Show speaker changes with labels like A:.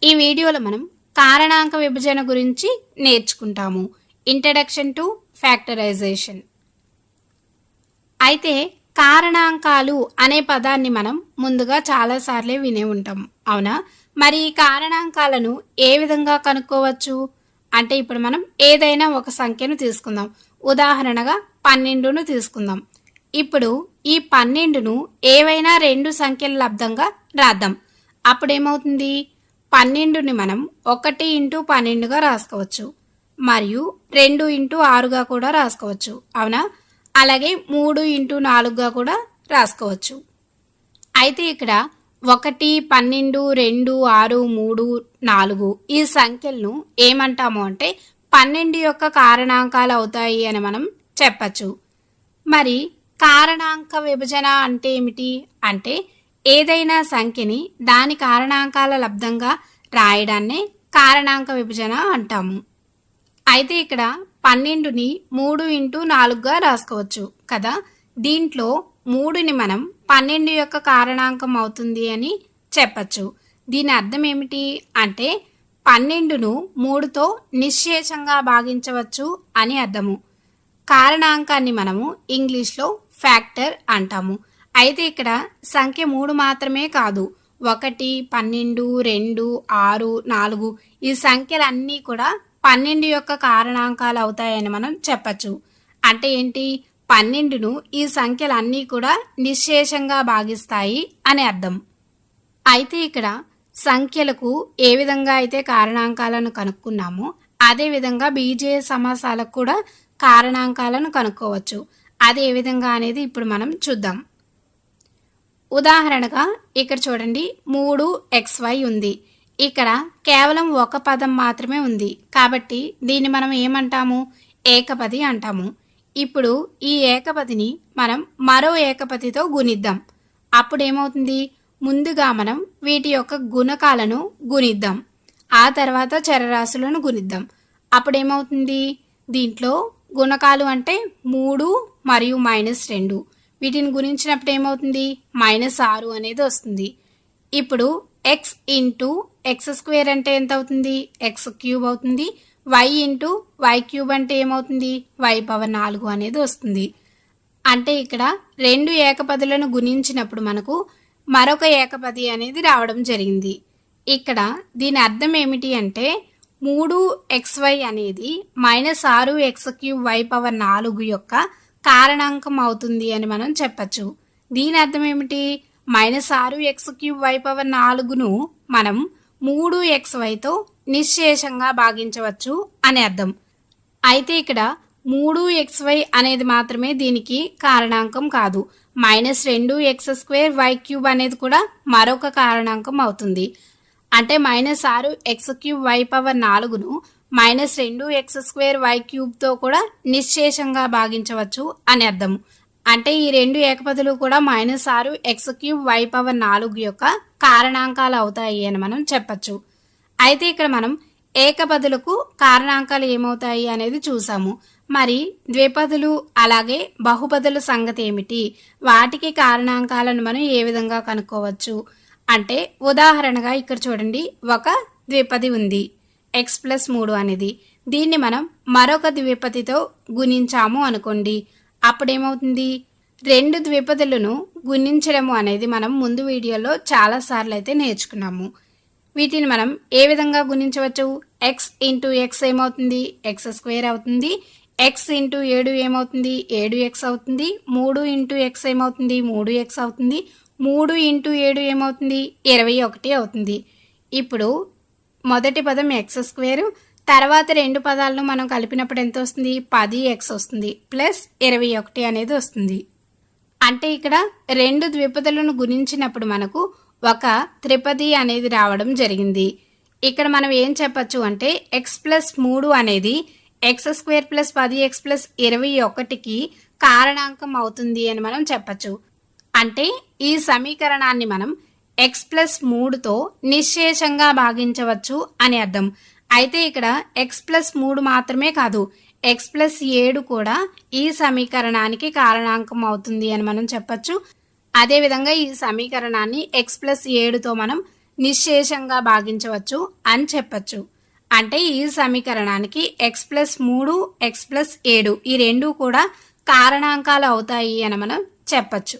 A: ఈ వీడియోలో మనం కారణాంక విభజన గురించి నేర్చుకుంటాము. Introduction to factorisation. అయితే కారణాంకాలు అనే పదాన్ని మనం ముందుగా చాలాసార్లే వినే ఉంటాం, అవునా? మరి ఈ కారణాంకాలను ఏ విధంగా కనుక్కోవచ్చు అంటే ఇప్పుడు మనం ఏదైనా ఒక సంఖ్యను తీసుకుందాం. ఉదాహరణగా 12ను తీసుకుందాం. ఇప్పుడు ఈ 12ను ఏవైనా రెండు సంఖ్యల లబ్దంగా రాద్దాం. అప్పుడేమవుతుంది? 12ని మనం 1 ఇంటూ 12గా రాసుకోవచ్చు, మరియు 2 ఇంటూ 6గా కూడా రాసుకోవచ్చు, అవునా? అలాగే 3 ఇంటూ 4గా కూడా రాసుకోవచ్చు. అయితే ఇక్కడ 1, 12, 2, 6, 3, 4 ఈ సంఖ్యలను ఏమంటాము అంటే 12 యొక్క కారణాంకాలు అవుతాయి అని మనం చెప్పచ్చు. మరి కారణాంక విభజన అంటే ఏమిటి అంటే ఏదైనా సంఖ్యని దాని కారణాంకాల లబ్దంగా రాయడాన్నే కారణాంక విభజన అంటాము. అయితే ఇక్కడ 12ని 3 ఇంటూ 4గా రాసుకోవచ్చు కదా. దీంట్లో 3ని మనం 12 యొక్క కారణాంకం అవుతుంది అని చెప్పచ్చు. దీని అర్థం ఏమిటి అంటే 12ను 3తో నిశ్శేషంగా భాగించవచ్చు అని అర్థము. కారణాంకాన్ని మనము ఇంగ్లీష్లో ఫ్యాక్టర్ అంటాము. అయితే ఇక్కడ సంఖ్య 3 మాత్రమే కాదు, 1, 12, 2, 6, 4 ఈ సంఖ్యలన్నీ కూడా 12 యొక్క కారణాంకాలు అవుతాయని మనం చెప్పచ్చు. అంటే ఏంటి? 12ను ఈ సంఖ్యలన్నీ కూడా నిశ్శేషంగా భాగిస్తాయి అని అర్థం. అయితే ఇక్కడ సంఖ్యలకు ఏ విధంగా అయితే కారణాంకాలను కనుక్కున్నామో అదేవిధంగా బీజేయ సమాసాలకు కూడా కారణాంకాలను కనుక్కోవచ్చు. అది ఏ విధంగా అనేది ఇప్పుడు మనం చూద్దాం. ఉదాహరణగా ఇక్కడ చూడండి, 3xy ఉంది. ఇక్కడ కేవలం ఒక పదం మాత్రమే ఉంది కాబట్టి దీన్ని మనం ఏమంటాము? ఏకపది అంటాము. ఇప్పుడు ఈ ఏకపదిని మనం మరో ఏకపదితో గుణిద్దాం. అప్పుడు ఏమవుతుంది? ముందుగా మనం వీటి యొక్క గుణకాలను గుణిద్దాం, ఆ తర్వాత చరరాశులను గుణిద్దాం. అప్పుడేమవుతుంది? దీంట్లో గుణకాలు అంటే 3 మరియు -2 వీటిని గుణించినప్పుడు ఏమవుతుంది? -6 అనేది వస్తుంది. ఇప్పుడు x ఇంటూ x² అంటే ఎంత అవుతుంది? x³ అవుతుంది. y ఇంటూ y³ అంటే ఏమవుతుంది? y⁴ అనేది వస్తుంది. అంటే ఇక్కడ రెండు ఏకపదులను గుణించినప్పుడు మనకు మరొక ఏకపది అనేది రావడం జరిగింది. ఇక్కడ దీని అర్థం ఏమిటి అంటే 3xy అనేది -6x³ y⁴ యొక్క కారణాంకం అవుతుంది అని మనం చెప్పచ్చు. దీని అర్థం ఏమిటి? -6x³ y⁴ను మనం 3xyతో నిశ్శేషంగా భాగించవచ్చు అని అర్థం. అయితే ఇక్కడ 3xy అనేది మాత్రమే దీనికి కారణాంకం కాదు, -2x² y³ అనేది కూడా మరొక కారణాంకం అవుతుంది. అంటే -6x³ y⁴ను -2x² y³ కూడా నిశ్శేషంగా భాగించవచ్చు అని అర్థం. అంటే ఈ రెండు ఏకపదులు కూడా -6x³ y⁴ యొక్క కారణాంకాలు అవుతాయి అని మనం చెప్పచ్చు. అయితే ఇక్కడ మనం ఏకపదులకు కారణాంకాలు ఏమవుతాయి అనేది చూసాము. మరి ద్విపదులు అలాగే బహుపదుల సంగతి ఏమిటి? వాటికి కారణాంకాలను మనం ఏ విధంగా కనుక్కోవచ్చు అంటే ఉదాహరణగా ఇక్కడ చూడండి, ఒక ద్విపది ఉంది x+3 అనేది. దీన్ని మనం మరొక ద్విపదితో గుణించాము అనుకోండి. అప్పుడేమవుతుంది? రెండు ద్విపదులను గుణించడము అనేది మనం ముందు వీడియోలో చాలాసార్లు అయితే నేర్చుకున్నాము. వీటిని మనం ఏ విధంగా గుణించవచ్చు? x ఇంటూ x ఏమవుతుంది? x² అవుతుంది. x ఇంటూ 7 ఏమవుతుంది? 7x అవుతుంది. 3 ఇంటూ x ఏమవుతుంది? 3x అవుతుంది. 3 ఇంటూ 7 ఏమవుతుంది? 21 అవుతుంది. ఇప్పుడు మొదటి పదం x², తర్వాత రెండు పదాలను మనం కలిపినప్పుడు ఎంత వస్తుంది? 10x వస్తుంది ప్లస్ 21 అనేది వస్తుంది. అంటే ఇక్కడ రెండు ద్విపదులను గుణించినప్పుడు మనకు ఒక త్రిపది అనేది రావడం జరిగింది. ఇక్కడ మనం ఏం చెప్పచ్చు అంటే x+3 అనేది x² + 10x + 21కి కారణాంకం అవుతుంది అని మనం చెప్పచ్చు. అంటే ఈ సమీకరణాన్ని మనం x+3తో నిశ్శేషంగా భాగించవచ్చు అని అర్థం. అయితే ఇక్కడ x+3 మాత్రమే కాదు, x+7 కూడా ఈ సమీకరణానికి కారణాంకం అవుతుంది అని మనం చెప్పచ్చు. అదేవిధంగా ఈ సమీకరణాన్ని x+7తో మనం నిశ్శేషంగా భాగించవచ్చు అని చెప్పచ్చు. అంటే ఈ సమీకరణానికి x+3 x+7 ఈ రెండు కూడా కారణాంకాలు అవుతాయి అని మనం చెప్పచ్చు.